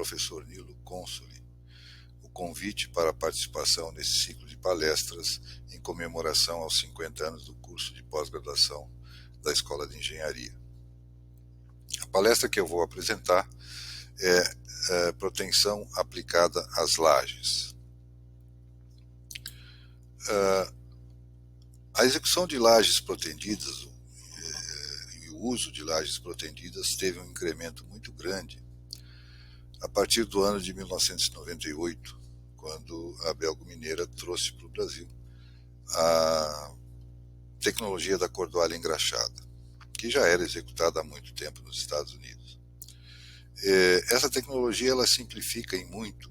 professor Nilo Consoli o convite para a participação nesse ciclo de palestras em comemoração aos 50 anos do curso de pós-graduação da Escola de Engenharia. A palestra que eu vou apresentar é proteção aplicada às lajes. A execução de lajes protendidas e o uso de lajes protendidas teve um incremento muito grande a partir do ano de 1998, quando a Belgo Mineira trouxe para o Brasil a tecnologia da cordoalha engraxada, que já era executada há muito tempo nos Estados Unidos. Essa tecnologia ela simplifica em muito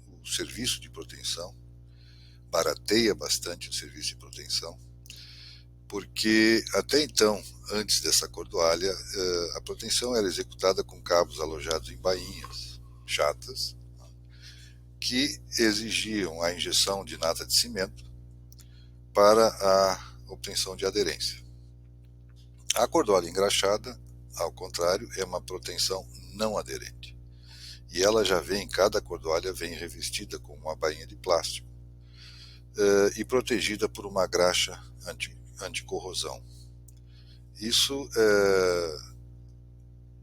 o serviço de proteção, barateia bastante o serviço de proteção, porque até então, antes dessa cordoalha, a proteção era executada com cabos alojados em bainhas chatas, que exigiam a injeção de nata de cimento para a obtenção de aderência. A cordoalha engraxada, ao contrário, é uma proteção não aderente. E ela já vem, cada cordoalha vem revestida com uma bainha de plástico e protegida por uma graxa anticorrosão. Isso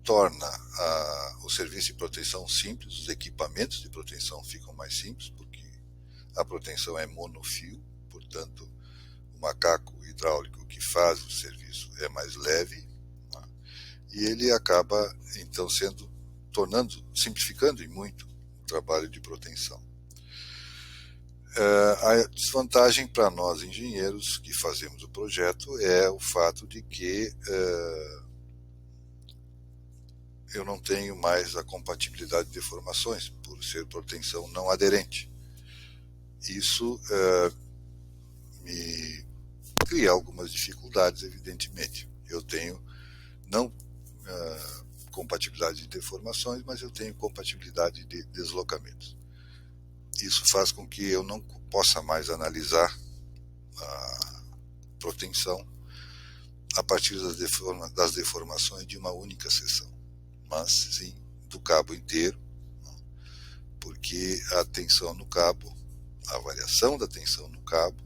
torna o serviço de proteção simples, os equipamentos de proteção ficam mais simples, porque a proteção é monofio, portanto, o macaco hidráulico que faz o serviço é mais leve, né? E ele acaba, então, simplificando em muito o trabalho de proteção. A desvantagem para nós engenheiros que fazemos o projeto é o fato de que eu não tenho mais a compatibilidade de deformações, por ser proteção não aderente. Isso me cria algumas dificuldades, evidentemente. Eu tenho não compatibilidade de deformações, mas eu tenho compatibilidade de deslocamentos. Isso faz com que eu não possa mais analisar a proteção a partir das deformações de uma única seção, mas sim do cabo inteiro, porque a tensão no cabo, a variação da tensão no cabo,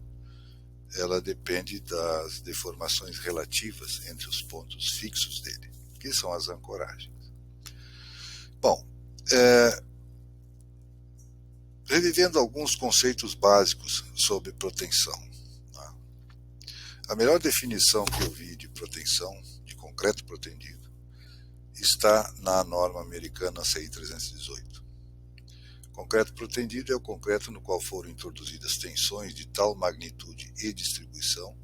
ela depende das deformações relativas entre os pontos fixos dele, que são as ancoragens. Bom, revivendo alguns conceitos básicos sobre proteção. Tá? A melhor definição que eu vi de proteção, de concreto protendido, está na norma americana CI 318. Concreto protendido é o concreto no qual foram introduzidas tensões de tal magnitude e distribuição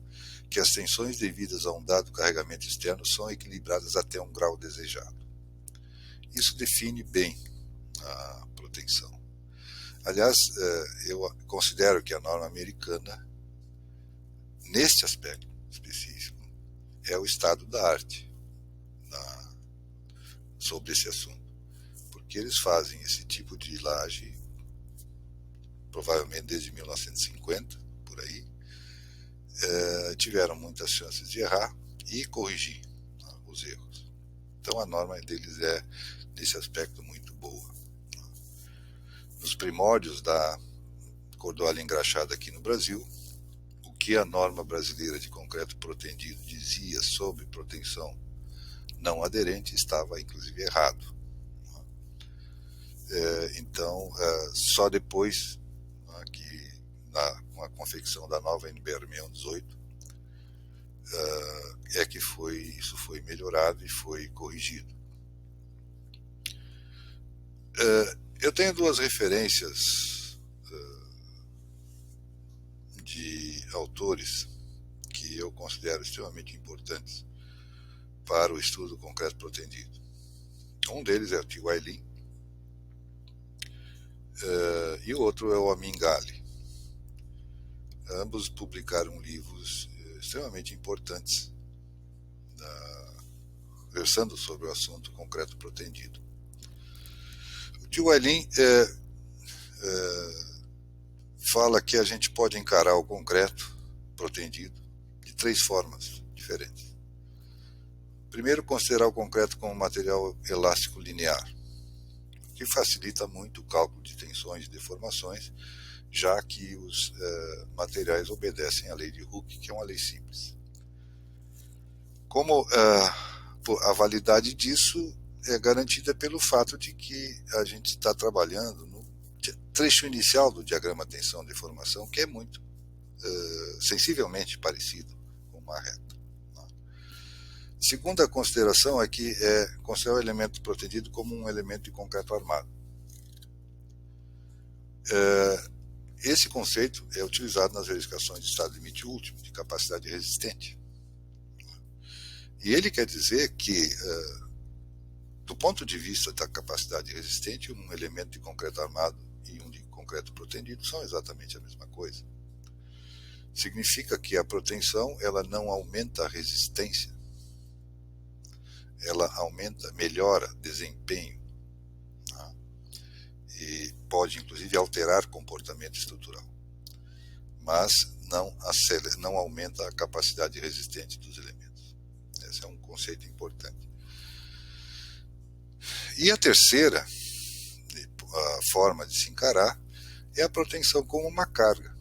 que as tensões devidas a um dado carregamento externo são equilibradas até um grau desejado. Isso define bem a proteção. Aliás, eu considero que a norma americana, neste aspecto específico, é o estado da arte sobre esse assunto, porque eles fazem esse tipo de laje provavelmente desde 1950, por aí, tiveram muitas chances de errar e corrigir os erros. Então a norma deles é, nesse aspecto, muito boa. Nos primórdios da cordoalha engraxada aqui no Brasil, o que a norma brasileira de concreto protendido dizia sobre proteção não aderente estava inclusive errado. Então, só depois que com a confecção da nova NBR 618 é que isso foi melhorado e foi corrigido. Eu tenho duas referências de autores que eu considero extremamente importantes para o estudo do concreto protendido. Um deles é o T.Y. Lin e o outro é o Amin Ghali. Ambos publicaram livros extremamente importantes versando sobre o assunto concreto protendido. O T.Y. Lin fala que a gente pode encarar o concreto protendido de três formas diferentes. Primeiro, considerar o concreto como material elástico linear. que facilita muito o cálculo de tensões e deformações, já que os materiais obedecem à lei de Hooke, que é uma lei simples. Como a validade disso é garantida pelo fato de que a gente está trabalhando no trecho inicial do diagrama tensão-deformação, que é muito sensivelmente parecido com uma reta. Segunda consideração é que considerar o elemento protendido como um elemento de concreto armado. Esse conceito é utilizado nas verificações de estado limite último, de capacidade resistente. E ele quer dizer que, do ponto de vista da capacidade resistente, um elemento de concreto armado e um de concreto protendido são exatamente a mesma coisa. Significa que a protensão ela não aumenta a resistência, ela melhora desempenho, tá? E pode inclusive alterar comportamento estrutural, mas não aumenta a capacidade resistente dos elementos. Esse é um conceito importante. E a terceira forma de se encarar é a protensão como uma carga.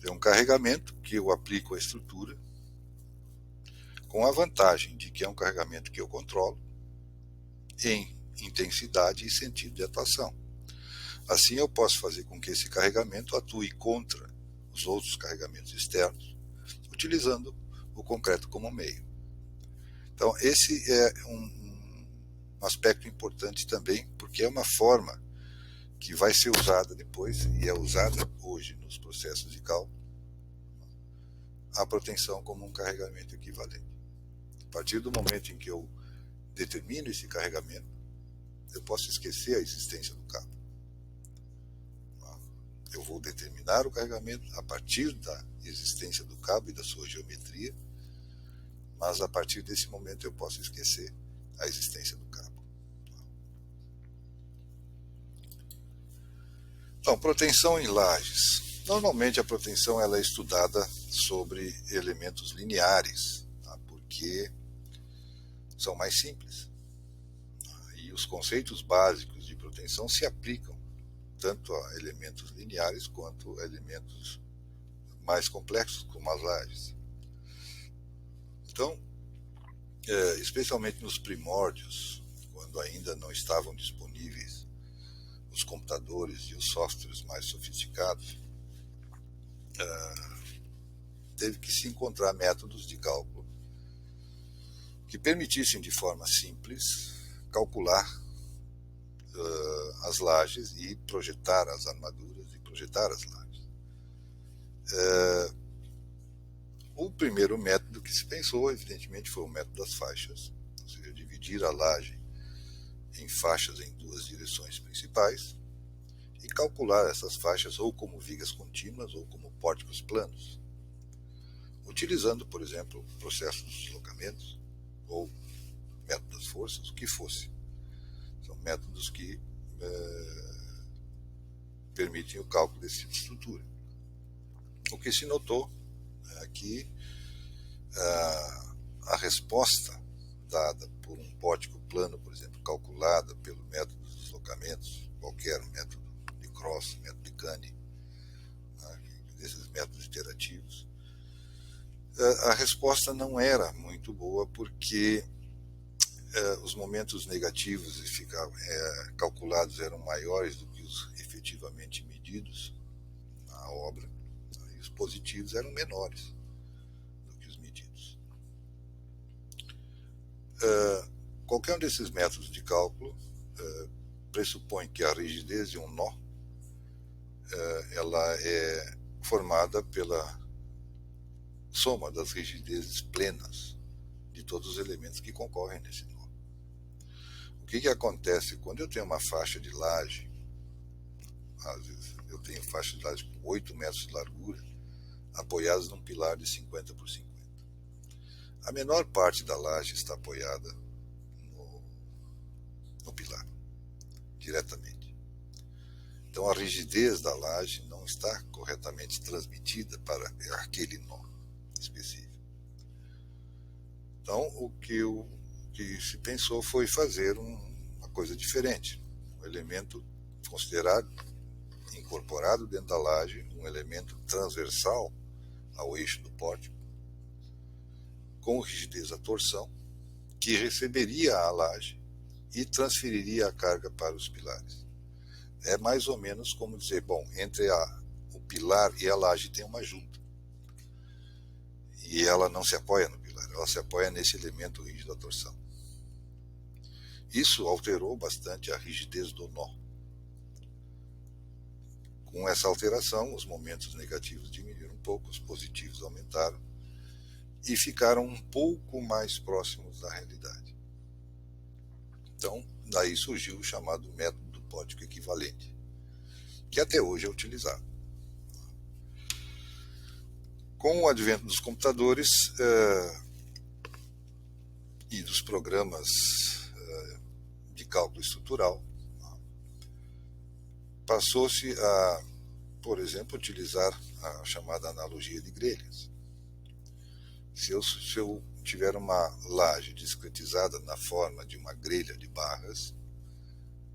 É um carregamento que eu aplico à estrutura, com a vantagem de que é um carregamento que eu controlo em intensidade e sentido de atuação. Assim eu posso fazer com que esse carregamento atue contra os outros carregamentos externos, utilizando o concreto como meio. Então esse é um aspecto importante também, porque é uma forma que vai ser usada depois, e é usada hoje nos processos de cálculo, a protensão como um carregamento equivalente. A partir do momento em que eu determino esse carregamento, eu posso esquecer a existência do cabo. Eu vou determinar o carregamento a partir da existência do cabo e da sua geometria, mas a partir desse momento eu posso esquecer a existência do cabo. Então, protensão em lajes. Normalmente a protensão ela é estudada sobre elementos lineares, tá? Porque são mais simples. E os conceitos básicos de protensão se aplicam tanto a elementos lineares quanto a elementos mais complexos, como as lajes. Então, especialmente nos primórdios, quando ainda não estavam disponíveis os computadores e os softwares mais sofisticados, teve que se encontrar métodos de cálculo que permitissem de forma simples calcular as lajes e projetar as armaduras e projetar as lajes. O primeiro método que se pensou, evidentemente, foi o método das faixas, ou seja, dividir a laje em faixas em duas direções principais e calcular essas faixas ou como vigas contínuas ou como pórticos planos, utilizando, por exemplo, o processo dos deslocamentos ou método das forças, o que fosse. São métodos que permitem o cálculo desse tipo de estrutura. O que se notou é que a resposta dada por um pórtico plano, por exemplo, calculada pelo método dos deslocamentos, qualquer método de Cross, método de Canny, desses métodos iterativos, a resposta não era muito boa porque os momentos negativos calculados eram maiores do que os efetivamente medidos na obra, e os positivos eram menores do que os medidos. Qualquer um desses métodos de cálculo pressupõe que a rigidez de um nó ela é formada pela soma das rigidezes plenas de todos os elementos que concorrem nesse nó. O que acontece quando eu tenho uma faixa de laje? Às vezes eu tenho faixa de laje com 8 metros de largura, apoiadas num pilar de 50 por 50. A menor parte da laje está apoiada no pilar, diretamente. Então a rigidez da laje não está corretamente transmitida para aquele nó específico. Então o que se pensou foi fazer uma coisa diferente, um elemento considerado incorporado dentro da laje, um elemento transversal ao eixo do pórtico, com rigidez à torção, que receberia a laje e transferiria a carga para os pilares. É mais ou menos como dizer, bom, entre o pilar e a laje tem uma junta. E ela não se apoia no pilar, ela se apoia nesse elemento rígido à torção. Isso alterou bastante a rigidez do nó. Com essa alteração, os momentos negativos diminuíram um pouco, os positivos aumentaram e ficaram um pouco mais próximos da realidade. Então, daí surgiu o chamado método do pórtico equivalente, que até hoje é utilizado. Com o advento dos computadores e dos programas de cálculo estrutural, passou-se a, por exemplo, utilizar a chamada analogia de grelhas. Se eu tiver uma laje discretizada na forma de uma grelha de barras,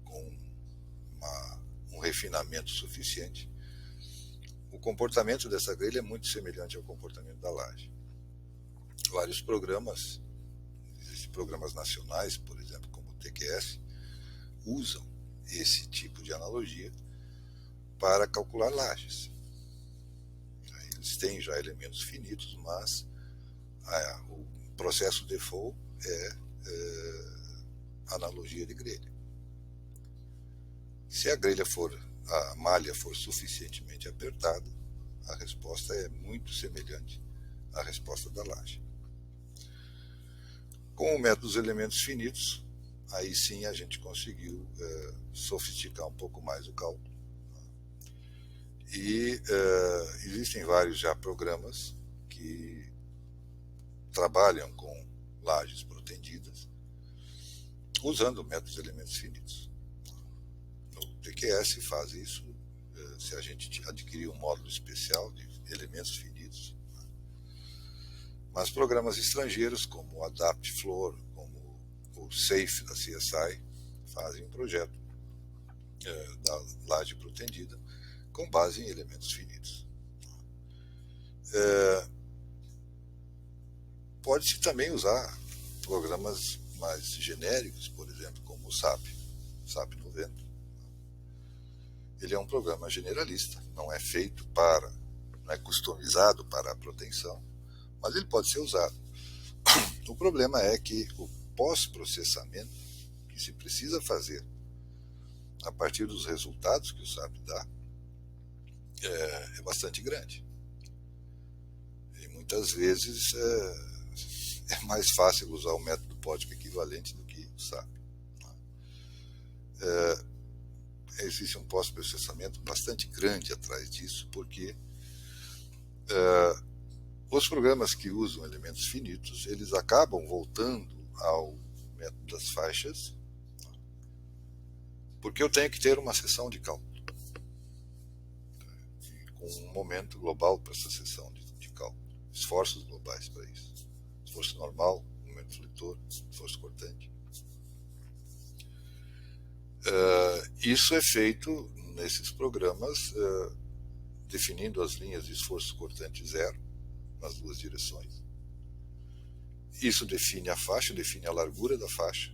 com um refinamento suficiente, o comportamento dessa grelha é muito semelhante ao comportamento da laje. Vários programas, existem programas nacionais, por exemplo, como o TQS, usam esse tipo de analogia para calcular lajes. Eles têm já elementos finitos, mas o processo default é analogia de grelha. Se a malha for suficientemente apertada, a resposta é muito semelhante à resposta da laje. Com o método dos elementos finitos, aí sim a gente conseguiu sofisticar um pouco mais o cálculo. E existem vários já programas que trabalham com lajes protendidas usando o método dos elementos finitos. O TQS faz isso se a gente adquirir um módulo especial de elementos finitos. Mas programas estrangeiros como o AdaptFloor, como o SAFE da CSI, fazem um projeto da laje protendida com base em elementos finitos. Pode-se também usar programas mais genéricos, por exemplo, como o SAP 90. Ele é um programa generalista, não é customizado para a proteção, mas ele pode ser usado. O problema é que o pós-processamento que se precisa fazer a partir dos resultados que o SAP dá é bastante grande. E muitas vezes é mais fácil usar o método pórtico equivalente do que o SAP. Existe um pós-processamento bastante grande atrás disso, porque os programas que usam elementos finitos, eles acabam voltando ao método das faixas, porque eu tenho que ter uma sessão de cálculo, com um momento global para essa sessão de cálculo, esforços globais para isso, esforço normal, momento fletor, esforço cortante. Isso é feito nesses programas definindo as linhas de esforço cortante zero nas duas direções. Isso define a faixa, define a largura da faixa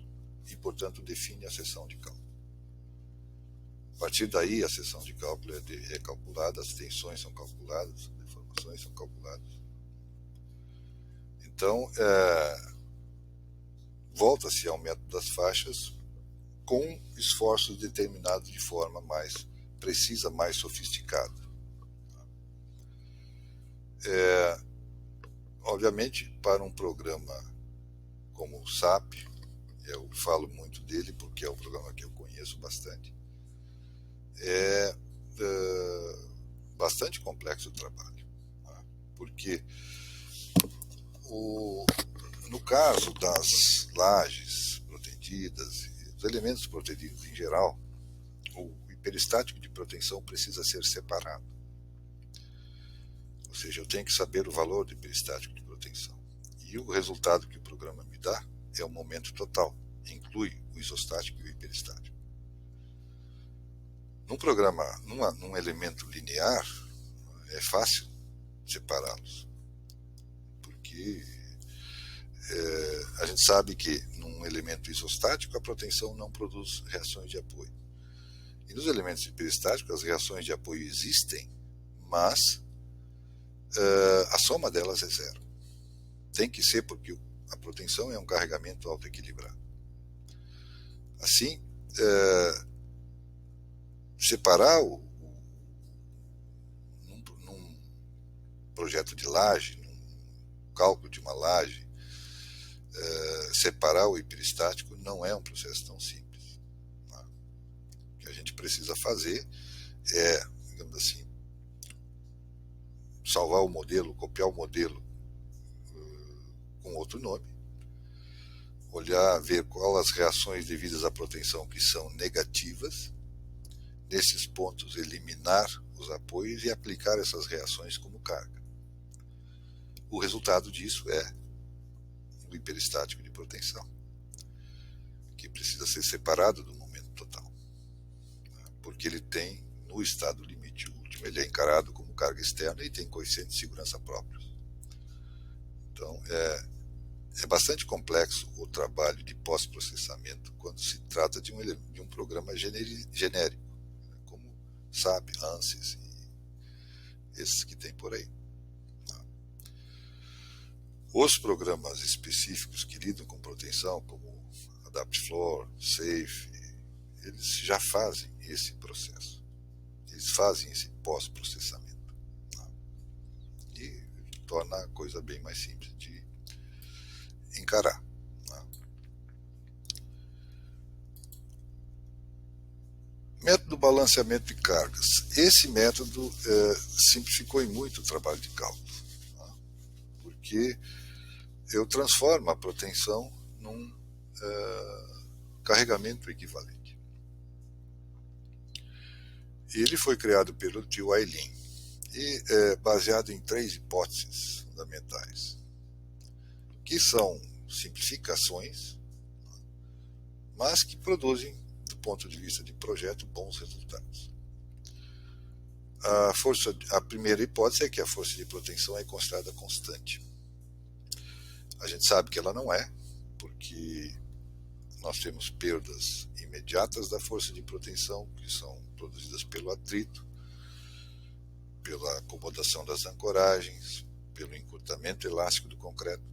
e, portanto, define a seção de cálculo. A partir daí, a seção de cálculo é calculada, as tensões são calculadas, as deformações são calculadas. Então, volta-se ao método das faixas com esforços determinados de forma mais precisa, mais sofisticada. Obviamente, para um programa como o SAP, eu falo muito dele porque é um programa que eu conheço bastante, é bastante complexo o trabalho, porque no caso das lajes protegidas, os elementos protegidos em geral, o hiperestático de proteção precisa ser separado. Ou seja, eu tenho que saber o valor do hiperestático de proteção. E o resultado que o programa me dá é o momento total. inclui o isostático e o hiperestático. Num programa, num elemento linear, é fácil separá-los, porque a gente sabe que num elemento isostático a protensão não produz reações de apoio. E nos elementos hiperestáticos as reações de apoio existem, mas a soma delas é zero. Tem que ser porque a protensão é um carregamento autoequilibrado. Assim, separar num projeto de laje, num cálculo de uma laje, separar o hiperestático não é um processo tão simples. Tá? O que a gente precisa fazer é, digamos assim, salvar o modelo, copiar o modelo com outro nome, olhar, ver quais as reações devidas à protensão que são negativas, nesses pontos eliminar os apoios e aplicar essas reações como carga. O resultado disso é o hiperestático de protensão, que precisa ser separado do momento total, porque ele tem, no estado limite último, ele é encarado como carga externa e tem coeficientes de segurança próprios. Então, é bastante complexo o trabalho de pós-processamento quando se trata de um programa genérico, como SAP, ANSYS e esses que tem por aí. Os programas específicos que lidam com proteção, como AdaptFloor, SAFE, eles já fazem esse processo. Eles fazem esse pós-processamento. E torna a coisa bem mais simples de encarar. Método balanceamento de cargas. Esse método simplificou em muito o trabalho de cálculo, porque eu transformo a protensão num carregamento equivalente. Ele foi criado pelo tio Ailin e baseado em 3 hipóteses fundamentais, que são simplificações, mas que produzem, do ponto de vista de projeto, bons resultados. A primeira hipótese é que a força de protensão é considerada constante. A gente sabe que ela não é, porque nós temos perdas imediatas da força de protensão, que são produzidas pelo atrito, pela acomodação das ancoragens, pelo encurtamento elástico do concreto,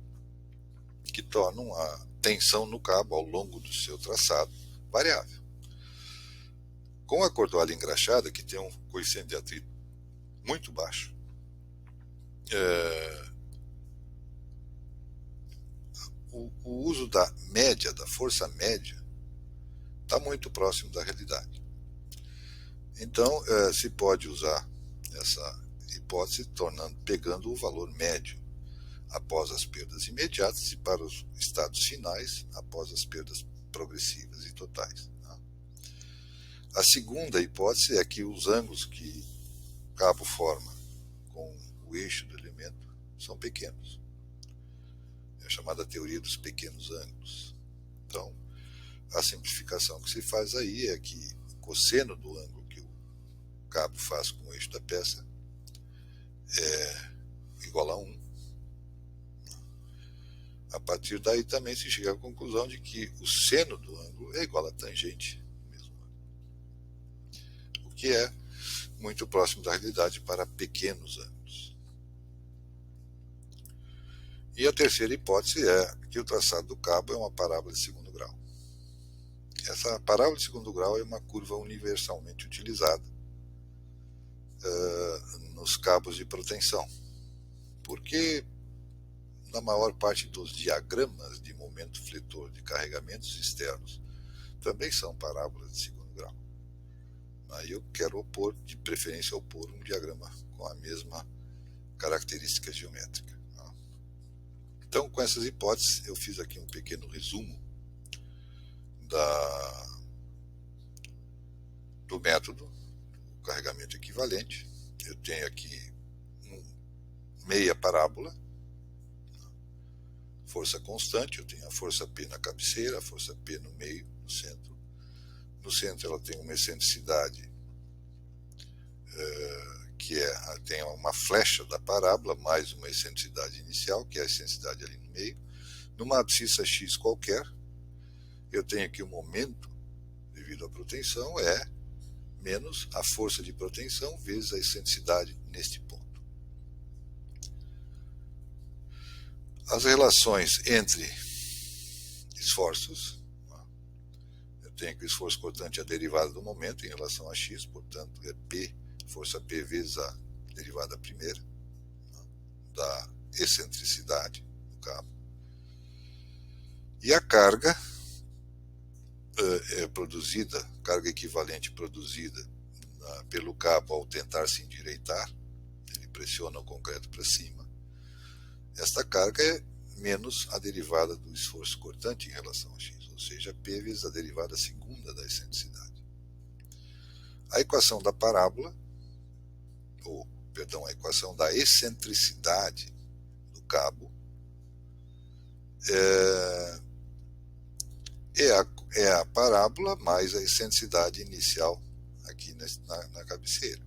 que tornam a tensão no cabo ao longo do seu traçado variável. Com a cordoalha engraxada, que tem um coeficiente de atrito muito baixo, o uso da média, da força média, está muito próximo da realidade. Então, se pode usar essa hipótese pegando o valor médio após as perdas imediatas e para os estados finais após as perdas progressivas e totais. A segunda hipótese é que os ângulos que o cabo forma com o eixo do elemento são pequenos. É a chamada teoria dos pequenos ângulos. Então, a simplificação que se faz aí é que o cosseno do ângulo que o cabo faz com o eixo da peça é igual a 1. A partir daí também se chega à conclusão de que o seno do ângulo é igual a tangente do mesmo ângulo, o que é muito próximo da realidade para pequenos ângulos. E a terceira hipótese é que o traçado do cabo é uma parábola de segundo grau. Essa parábola de segundo grau é uma curva universalmente utilizada nos cabos de proteção, porque na maior parte dos diagramas de momento fletor de carregamentos externos também são parábolas de segundo grau. Aí eu quero de preferência opor um diagrama com a mesma característica geométrica. Então, com essas hipóteses, eu fiz aqui um pequeno resumo do método, o carregamento equivalente. Eu tenho aqui meia parábola, força constante, eu tenho a força P na cabeceira, a força P no meio, no centro. No centro ela tem uma excentricidade tem uma flecha da parábola, mais uma excentricidade inicial, que é a excentricidade ali no meio. Numa abscissa X qualquer, eu tenho aqui o momento, devido à proteção, é menos a força de proteção vezes a excentricidade neste ponto. As relações entre esforços, eu tenho que o esforço cortante é a derivada do momento em relação a x, portanto é P, força P vezes a derivada primeira da excentricidade do cabo. E a carga produzida, carga equivalente produzida pelo cabo ao tentar se endireitar, ele pressiona o concreto para cima. Esta carga é menos a derivada do esforço cortante em relação a x, ou seja, P vezes a derivada segunda da excentricidade. A equação da parábola, a equação da excentricidade do cabo é a parábola mais a excentricidade inicial aqui na cabeceira.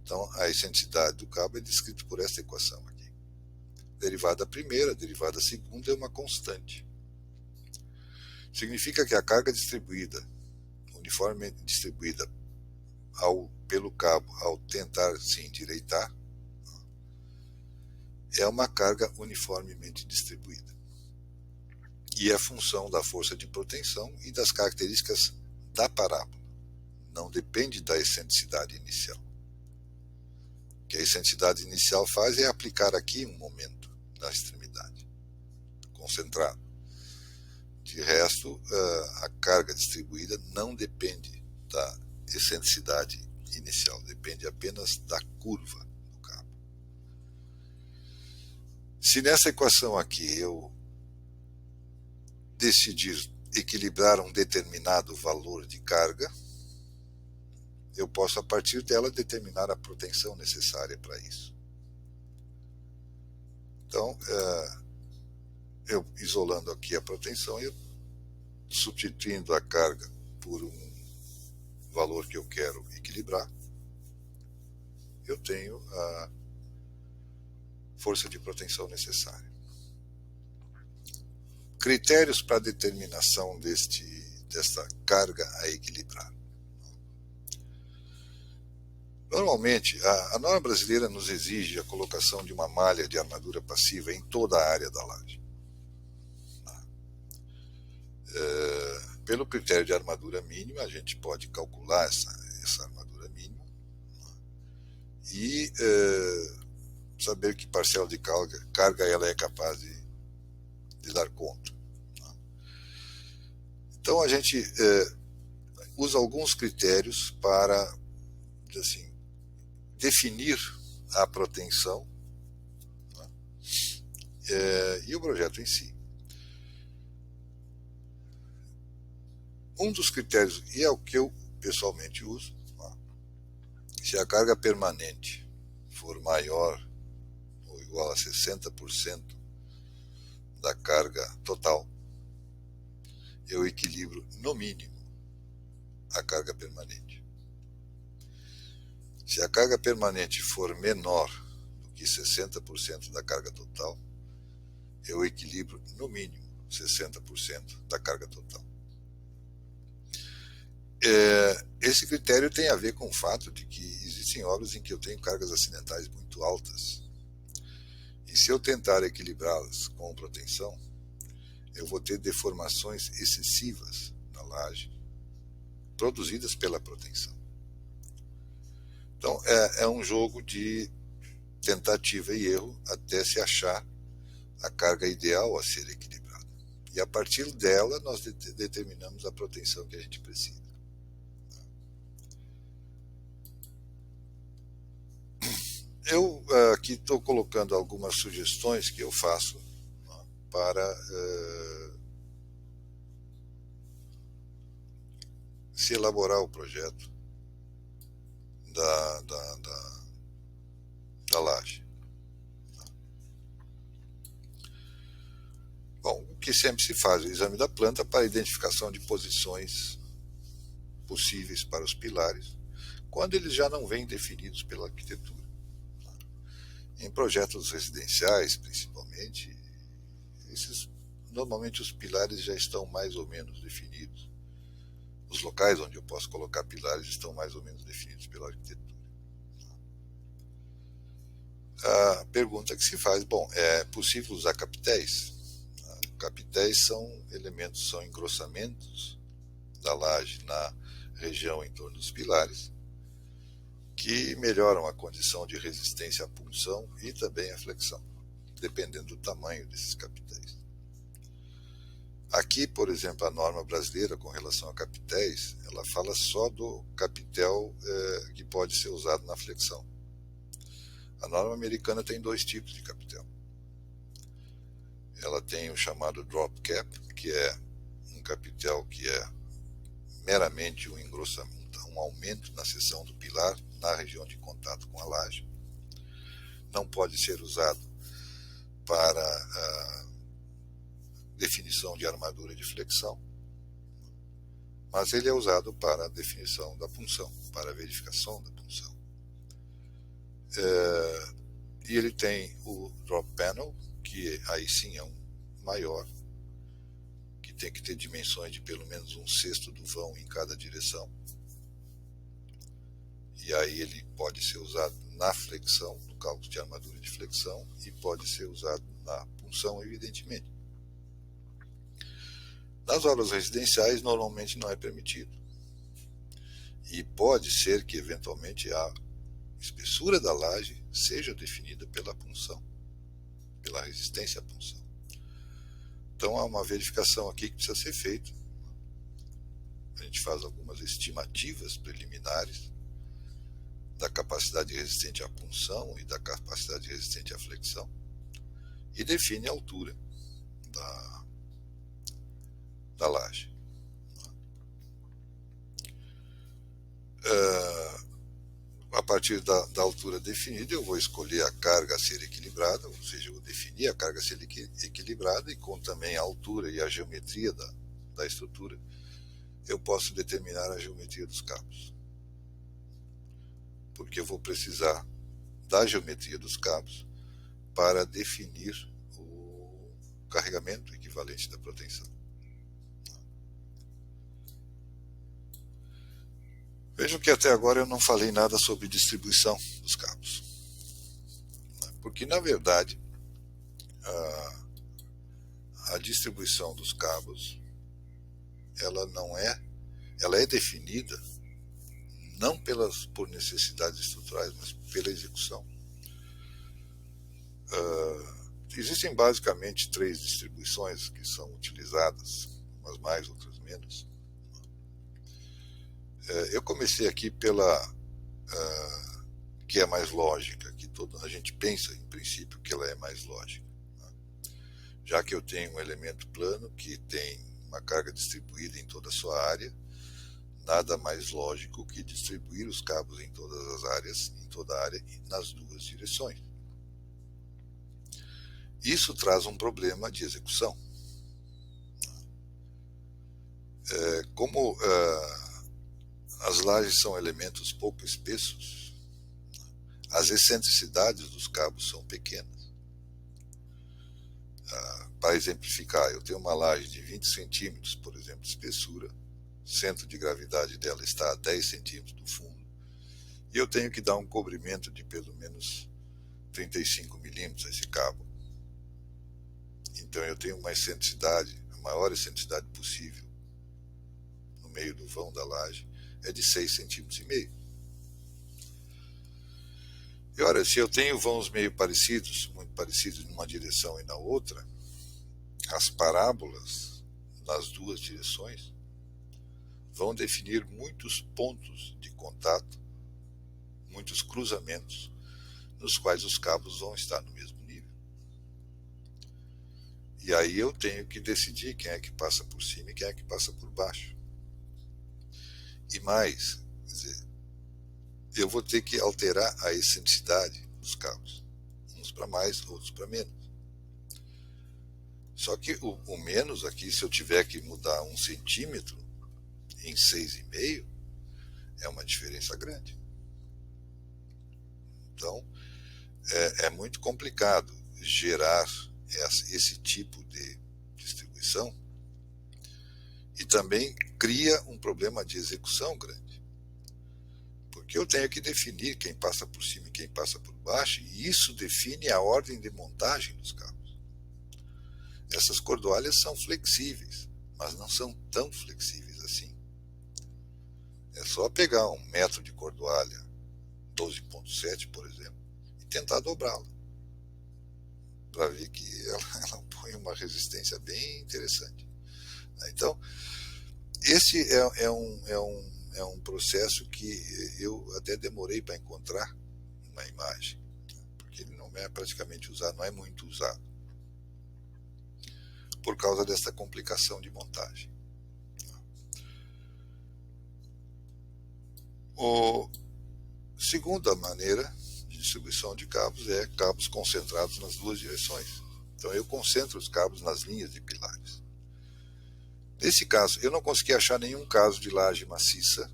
Então, a excentricidade do cabo é descrita por esta equação aqui. Derivada primeira, derivada segunda é uma constante. Significa que a carga distribuída, uniformemente distribuída pelo cabo ao tentar se endireitar, é uma carga uniformemente distribuída. E é função da força de proteção e das características da parábola. Não depende da excentricidade inicial. O que a excentricidade inicial faz é aplicar aqui um momento na extremidade, concentrado. De resto, a carga distribuída não depende da excentricidade inicial, depende apenas da curva do cabo. Se nessa equação aqui eu decidir equilibrar um determinado valor de carga, eu posso a partir dela determinar a proteção necessária para isso. Então, eu isolando aqui a proteção, eu substituindo a carga por um valor que eu quero equilibrar, eu tenho a força de proteção necessária. Critérios para a determinação desta carga a equilibrar. Normalmente, a norma brasileira nos exige a colocação de uma malha de armadura passiva em toda a área da laje. Pelo critério de armadura mínima, a gente pode calcular essa armadura mínima e saber que parcela de carga ela é capaz de dar conta. Então, a gente usa alguns critérios para, assim, definir a proteção, e o projeto em si. Um dos critérios, e é o que eu pessoalmente uso, se a carga permanente for maior ou igual a 60% da carga total, eu equilibro no mínimo a carga permanente. Se a carga permanente for menor do que 60% da carga total, eu equilibro no mínimo 60% da carga total. Esse critério tem a ver com o fato de que existem obras em que eu tenho cargas acidentais muito altas. E se eu tentar equilibrá-las com proteção, eu vou ter deformações excessivas na laje, produzidas pela proteção. Então, é um jogo de tentativa e erro até se achar a carga ideal a ser equilibrada. E a partir dela, nós determinamos a proteção que a gente precisa. Eu aqui estou colocando algumas sugestões que eu faço para se elaborar o projeto da laje. Bom, o que sempre se faz é o exame da planta para identificação de posições possíveis para os pilares, quando eles já não vêm definidos pela arquitetura. Em projetos residenciais, principalmente, normalmente os pilares já estão mais ou menos definidos. Os locais onde eu posso colocar pilares estão mais ou menos definidos pela arquitetura. A pergunta que se faz, bom, é possível usar capitéis? Capitéis são elementos, são engrossamentos da laje na região em torno dos pilares, que melhoram a condição de resistência à punção e também à flexão, dependendo do tamanho desses capitéis. Aqui, por exemplo, a norma brasileira com relação a capitéis, ela fala só do capitel que pode ser usado na flexão. A norma americana tem dois tipos de capitel. Ela tem o chamado drop cap, que é um capitel que é meramente um engrossamento, um aumento na seção do pilar na região de contato com a laje. Não pode ser usado para a definição de armadura de flexão, mas ele é usado para a definição da punção, para a verificação da punção. E ele tem o drop panel, que aí sim é um maior, que tem que ter dimensões de pelo menos 1/6 do vão em cada direção. E aí ele pode ser usado na flexão, no cálculo de armadura de flexão, e pode ser usado na punção, evidentemente. Nas obras residenciais, normalmente não é permitido. E pode ser que, eventualmente, a espessura da laje seja definida pela punção, pela resistência à punção. Então, há uma verificação aqui que precisa ser feita. A gente faz algumas estimativas preliminares da capacidade resistente à punção e da capacidade resistente à flexão e define a altura da laje. A partir da altura definida, eu vou escolher a carga a ser equilibrada, ou seja, eu vou definir a carga a ser equilibrada, e com também a altura e a geometria da estrutura, eu posso determinar a geometria dos cabos. Porque eu vou precisar da geometria dos cabos para definir o carregamento equivalente da proteção. Vejam que até agora eu não falei nada sobre distribuição dos cabos. Porque, na verdade, a distribuição dos cabos, ela é definida não por necessidades estruturais, mas pela execução. Existem basicamente 3 distribuições que são utilizadas, umas mais, outras menos. Eu comecei aqui pela que é mais lógica, que a gente pensa, em princípio, que ela é mais lógica. Já que eu tenho um elemento plano que tem uma carga distribuída em toda a sua área, nada mais lógico que distribuir os cabos em todas as áreas, em toda a área, nas 2 direções. Isso traz um problema de execução. Como as lajes são elementos pouco espessos, as excentricidades dos cabos são pequenas. Para exemplificar, eu tenho uma laje de 20 centímetros, por exemplo, de espessura, o centro de gravidade dela está a 10 centímetros do fundo, e eu tenho que dar um cobrimento de pelo menos 35 milímetros a esse cabo. Então eu tenho uma excentricidade, a maior excentricidade possível no meio do vão da laje é de 6,5 centímetros. E olha, se eu tenho vãos meio parecidos, muito parecidos numa direção e na outra, as parábolas nas 2 direções vão definir muitos pontos de contato, muitos cruzamentos, nos quais os cabos vão estar no mesmo nível. E aí eu tenho que decidir quem é que passa por cima e quem é que passa por baixo. E mais, quer dizer, eu vou ter que alterar a excentricidade dos cabos, uns para mais, outros para menos. Só que o menos aqui, se eu tiver que mudar 1 centímetro em 6,5, é uma diferença grande. Então, é muito complicado gerar esse tipo de distribuição, e também cria um problema de execução grande. Porque eu tenho que definir quem passa por cima e quem passa por baixo, e isso define a ordem de montagem dos cabos. Essas cordoalhas são flexíveis, mas não são tão flexíveis assim. É só pegar 1 metro de cordoalha 12,7, por exemplo, e tentar dobrá-la, para ver que ela põe uma resistência bem interessante. Então, esse é um processo que eu até demorei para encontrar uma imagem, porque ele não é praticamente usado, não é muito usado, por causa dessa complicação de montagem. A segunda maneira de distribuição de cabos é cabos concentrados nas 2 direções. Então eu concentro os cabos nas linhas de pilares. Nesse caso, eu não consegui achar nenhum caso de laje maciça,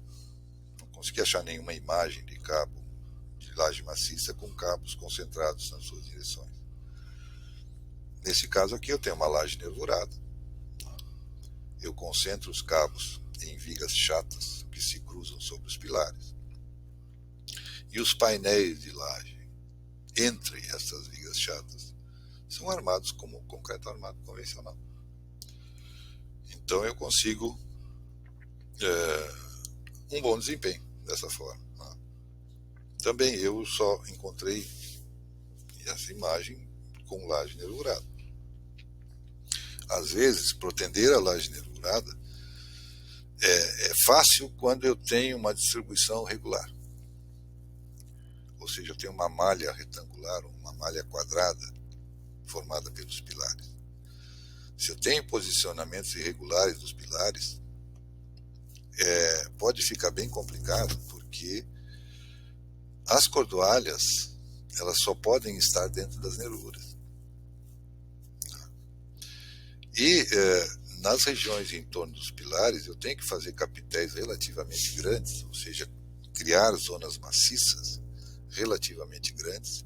não consegui achar nenhuma imagem de cabo de laje maciça com cabos concentrados nas 2 direções. Nesse caso aqui eu tenho uma laje nervurada, eu concentro os cabos em vigas chatas que se cruzam sobre os pilares, e os painéis de laje entre essas vigas chatas são armados como concreto armado convencional. Então eu consigo um bom desempenho dessa forma. Também eu só encontrei essa imagem com laje nervurada. Às vezes, protender a laje nervurada é fácil quando eu tenho uma distribuição regular. Ou seja, eu tenho uma malha retangular, uma malha quadrada, formada pelos pilares. Se eu tenho posicionamentos irregulares dos pilares, pode ficar bem complicado, porque as cordoalhas, elas só podem estar dentro das nervuras. E nas regiões em torno dos pilares, eu tenho que fazer capitéis relativamente grandes, ou seja, criar zonas maciças relativamente grandes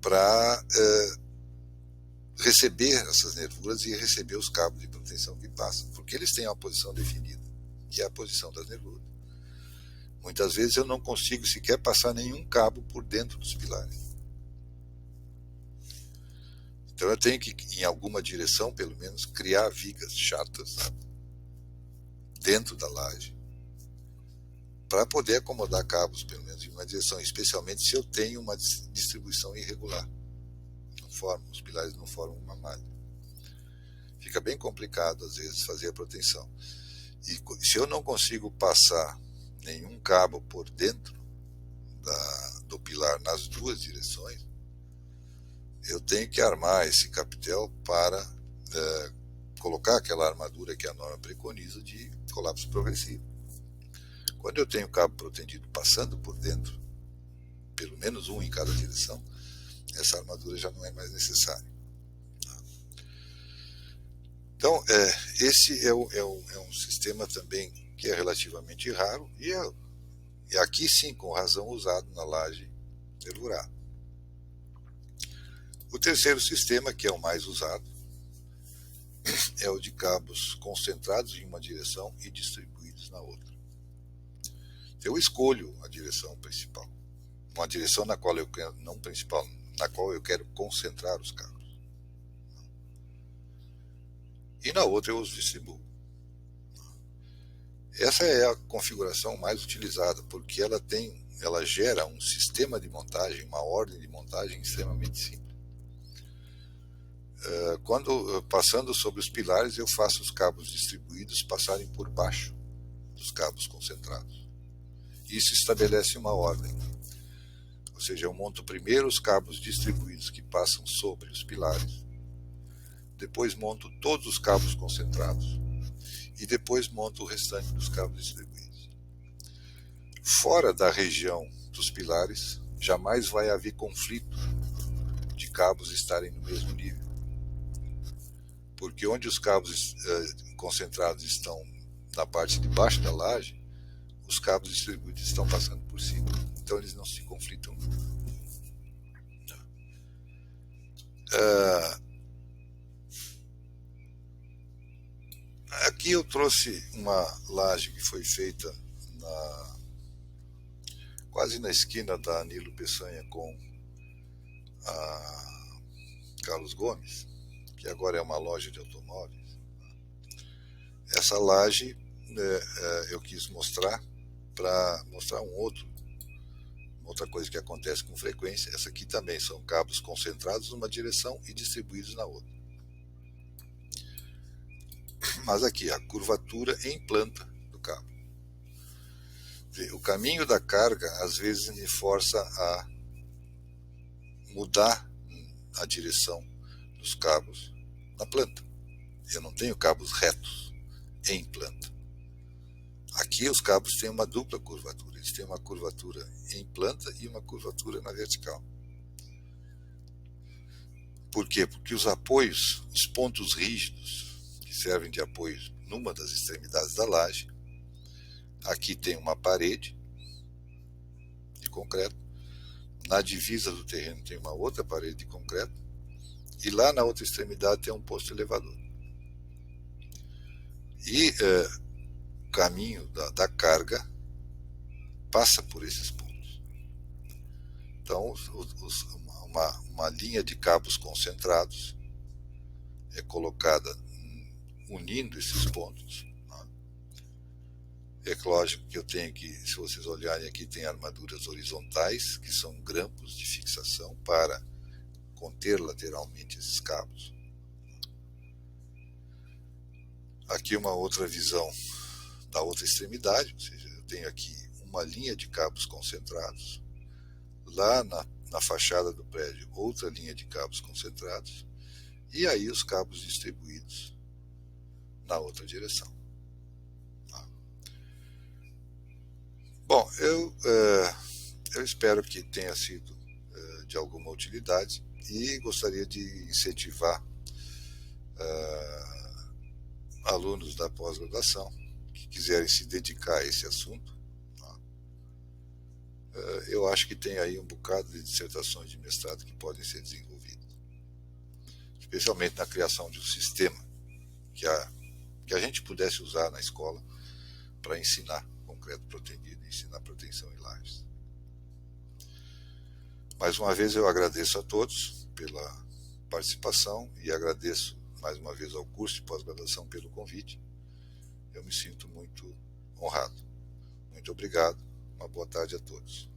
para receber essas nervuras e receber os cabos de proteção que passam, porque eles têm uma posição definida, que é a posição das nervuras. Muitas vezes eu não consigo sequer passar nenhum cabo por dentro dos pilares. Então eu tenho que, em alguma direção, pelo menos, criar vigas chatas dentro da laje para poder acomodar cabos, pelo menos, em uma direção, especialmente se eu tenho uma distribuição irregular. Os pilares não formam uma malha. Fica bem complicado, às vezes, fazer a proteção. E se eu não consigo passar nenhum cabo por dentro do pilar nas 2 direções, eu tenho que armar esse capitel para colocar aquela armadura que a norma preconiza de colapso progressivo. Quando eu tenho cabo protendido passando por dentro, pelo menos um em cada direção, essa armadura já não é mais necessária. Então, esse é um sistema também que é relativamente raro, e aqui sim, com razão, usado na laje nervurada. O terceiro sistema, que é o mais usado, é o de cabos concentrados em uma direção e distribuídos na outra. Eu escolho a direção principal, uma direção na qual eu quero, não principal, na qual eu quero concentrar os cabos. E na outra eu os distribuo. Essa é a configuração mais utilizada, porque ela gera um sistema de montagem, uma ordem de montagem extremamente simples. Quando passando sobre os pilares, eu faço os cabos distribuídos passarem por baixo dos cabos concentrados. Isso estabelece uma ordem. Ou seja, eu monto primeiro os cabos distribuídos que passam sobre os pilares, depois monto todos os cabos concentrados e depois monto o restante dos cabos distribuídos. Fora da região dos pilares, jamais vai haver conflito de cabos estarem no mesmo nível. porque onde os cabos concentrados estão na parte de baixo da laje, os cabos distribuídos estão passando por cima, então eles não se conflitam. Aqui eu trouxe uma laje que foi feita quase na esquina da Nilo Peçanha com a Carlos Gomes, que agora é uma loja de automóveis. Essa laje eu quis mostrar para mostrar outra coisa que acontece com frequência. Essa aqui também são cabos concentrados numa direção e distribuídos na outra. Mas aqui a curvatura em planta do cabo. O caminho da carga às vezes me força a mudar a direção dos cabos na planta. Eu não tenho cabos retos em planta. Aqui os cabos têm uma dupla curvatura. Eles têm uma curvatura em planta e uma curvatura na vertical. Por quê? Porque os apoios, os pontos rígidos, que servem de apoio numa das extremidades da laje, aqui tem uma parede de concreto, na divisa do terreno tem uma outra parede de concreto, e lá na outra extremidade tem um posto elevador. E o caminho da carga passa por esses pontos. Então, uma linha de cabos concentrados é colocada unindo esses pontos. É lógico que eu tenho que, se vocês olharem aqui, tem armaduras horizontais, que são grampos de fixação para conter lateralmente esses cabos. Aqui uma outra visão da outra extremidade, ou seja, eu tenho aqui uma linha de cabos concentrados, lá na fachada do prédio outra linha de cabos concentrados, e aí os cabos distribuídos na outra direção. Bom, eu espero que tenha sido de alguma utilidade e gostaria de incentivar alunos da pós-graduação que quiserem se dedicar a esse assunto. Eu acho que tem aí um bocado de dissertações de mestrado que podem ser desenvolvidas, especialmente na criação de um sistema que a gente pudesse usar na escola para ensinar concreto protendido e ensinar proteção em lajes. Mais uma vez eu agradeço a todos pela participação e agradeço mais uma vez ao curso de pós-graduação pelo convite. Eu me sinto muito honrado. Muito obrigado. Uma boa tarde a todos.